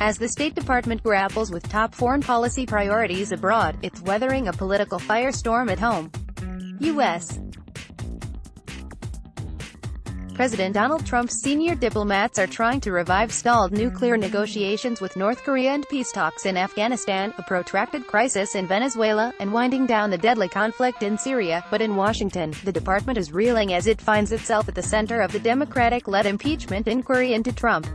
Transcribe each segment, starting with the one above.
As the State Department grapples with top foreign policy priorities abroad, it's weathering a political firestorm at home. U.S. President Donald Trump's senior diplomats are trying to revive stalled nuclear negotiations with North Korea and peace talks in Afghanistan, a protracted crisis in Venezuela, and winding down the deadly conflict in Syria. But in Washington, the department is reeling as it finds itself at the center of the Democratic-led impeachment inquiry into Trump.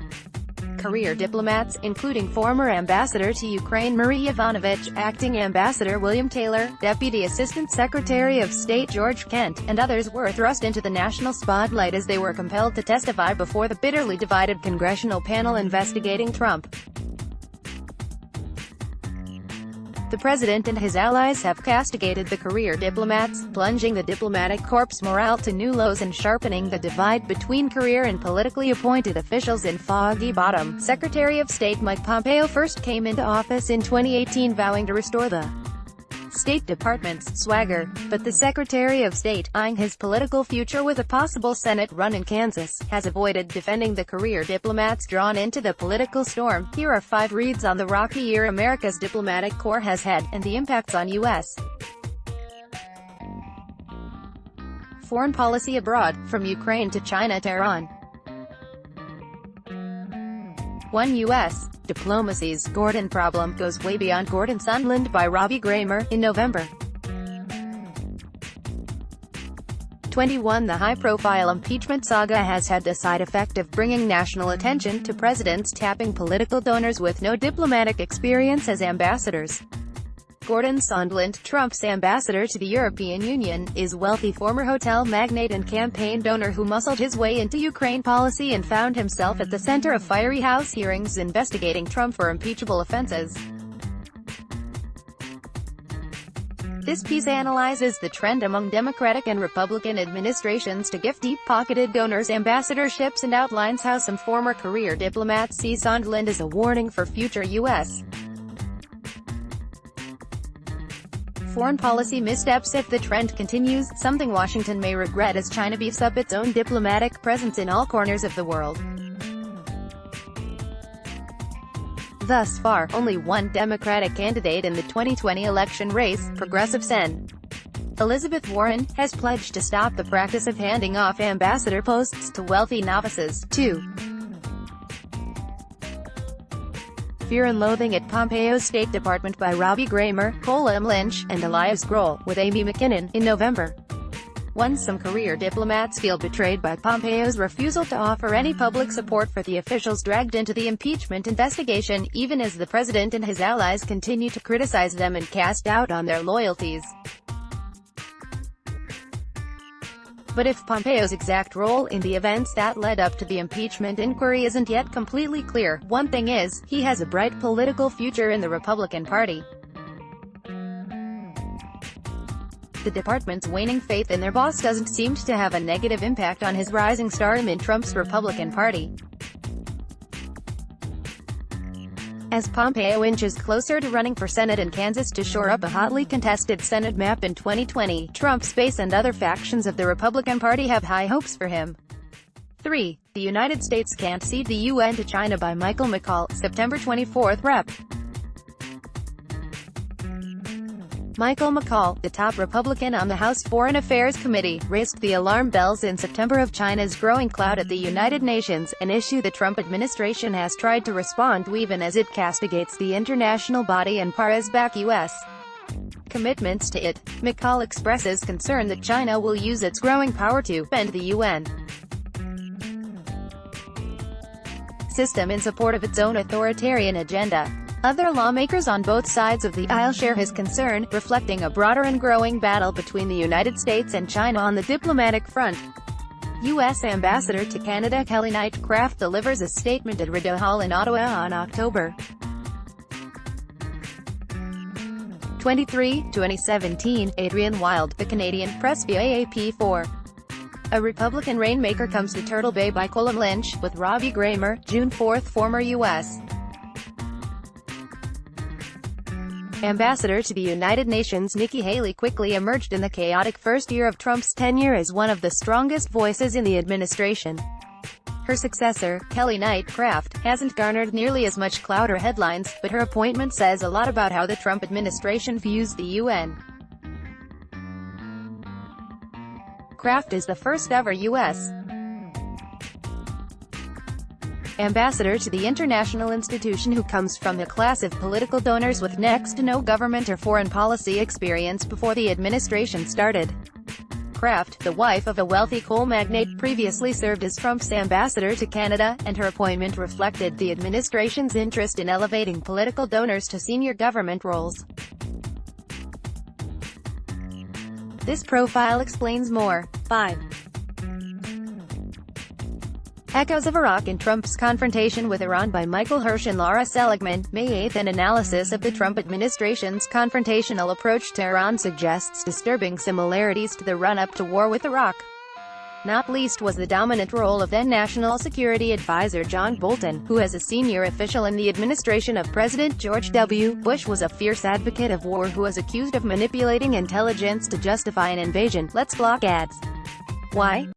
Career diplomats, including former ambassador to Ukraine Marie Yovanovitch, acting ambassador William Taylor, Deputy Assistant Secretary of State George Kent, and others were thrust into the national spotlight as they were compelled to testify before the bitterly divided congressional panel investigating Trump. The president and his allies have castigated the career diplomats, plunging the diplomatic corps' morale to new lows and sharpening the divide between career and politically appointed officials in Foggy Bottom. Secretary of State Mike Pompeo first came into office in 2018 vowing to restore the State Department's swagger, but the Secretary of State, eyeing his political future with a possible Senate run in Kansas, has avoided defending the career diplomats drawn into the political storm. Here are 5 reads on the rocky year America's diplomatic corps has had, and the impacts on U.S. foreign policy abroad, from Ukraine to China to Iran. 1. U.S. diplomacy's Gordon problem goes way beyond Gordon Sondland by Robbie Gramer, in November. 21. The high-profile impeachment saga has had the side effect of bringing national attention to presidents tapping political donors with no diplomatic experience as ambassadors. Gordon Sondland, Trump's ambassador to the European Union, is wealthy former hotel magnate and campaign donor who muscled his way into Ukraine policy and found himself at the center of fiery House hearings investigating Trump for impeachable offenses. This piece analyzes the trend among Democratic and Republican administrations to gift deep-pocketed donors ambassadorships and outlines how some former career diplomats see Sondland as a warning for future U.S. foreign policy missteps if the trend continues, something Washington may regret as China beefs up its own diplomatic presence in all corners of the world. Thus far, only one Democratic candidate in the 2020 election race, Progressive Sen. Elizabeth Warren, has pledged to stop the practice of handing off ambassador posts to wealthy novices. 2. Fear and Loathing at Pompeo's State Department by Robbie Gramer, Cole M. Lynch, and Elias Grohl, with Amy McKinnon, in November. 1. Some career diplomats feel betrayed by Pompeo's refusal to offer any public support for the officials dragged into the impeachment investigation, even as the president and his allies continue to criticize them and cast doubt on their loyalties. But if Pompeo's exact role in the events that led up to the impeachment inquiry isn't yet completely clear, one thing is, he has a bright political future in the Republican Party. The department's waning faith in their boss doesn't seem to have a negative impact on his rising stardom in Trump's Republican Party. As Pompeo inches closer to running for Senate in Kansas to shore up a hotly contested Senate map in 2020, Trump's base and other factions of the Republican Party have high hopes for him. 3. The United States can't cede the UN to China by Michael McCall, September 24, Rep. Michael McCall, the top Republican on the House Foreign Affairs Committee, raised the alarm bells in September of China's growing clout at the United Nations, an issue the Trump administration has tried to respond to even as it castigates the international body and pares back U.S. commitments to it. McCall expresses concern that China will use its growing power to bend the UN system in support of its own authoritarian agenda. Other lawmakers on both sides of the aisle share his concern, reflecting a broader and growing battle between the United States and China on the diplomatic front. U.S. Ambassador to Canada Kelly Knight-Craft delivers a statement at Rideau Hall in Ottawa on October 23, 2017. Adrian Wild, The Canadian Press via AP4. A Republican rainmaker comes to Turtle Bay by Cole M. Lynch, with Robbie Gramer, June 4. Former U.S. Ambassador to the United Nations Nikki Haley quickly emerged in the chaotic first year of Trump's tenure as one of the strongest voices in the administration. Her successor, Kelly Knight Kraft, hasn't garnered nearly as much clout or headlines, but her appointment says a lot about how the Trump administration views the UN. Kraft is the first-ever U.S. ambassador to the international institution who comes from a class of political donors with next to no government or foreign policy experience before the administration started. Kraft, the wife of a wealthy coal magnate, previously served as Trump's ambassador to Canada, and her appointment reflected the administration's interest in elevating political donors to senior government roles. This profile explains more. 5. Echoes of Iraq in Trump's confrontation with Iran by Michael Hirsch and Laura Seligman, May 8. An analysis of the Trump administration's confrontational approach to Iran suggests disturbing similarities to the run-up to war with Iraq. Not least was the dominant role of then National Security Advisor John Bolton, who as a senior official in the administration of President George W. Bush was a fierce advocate of war who was accused of manipulating intelligence to justify an invasion. Let's block ads. Why?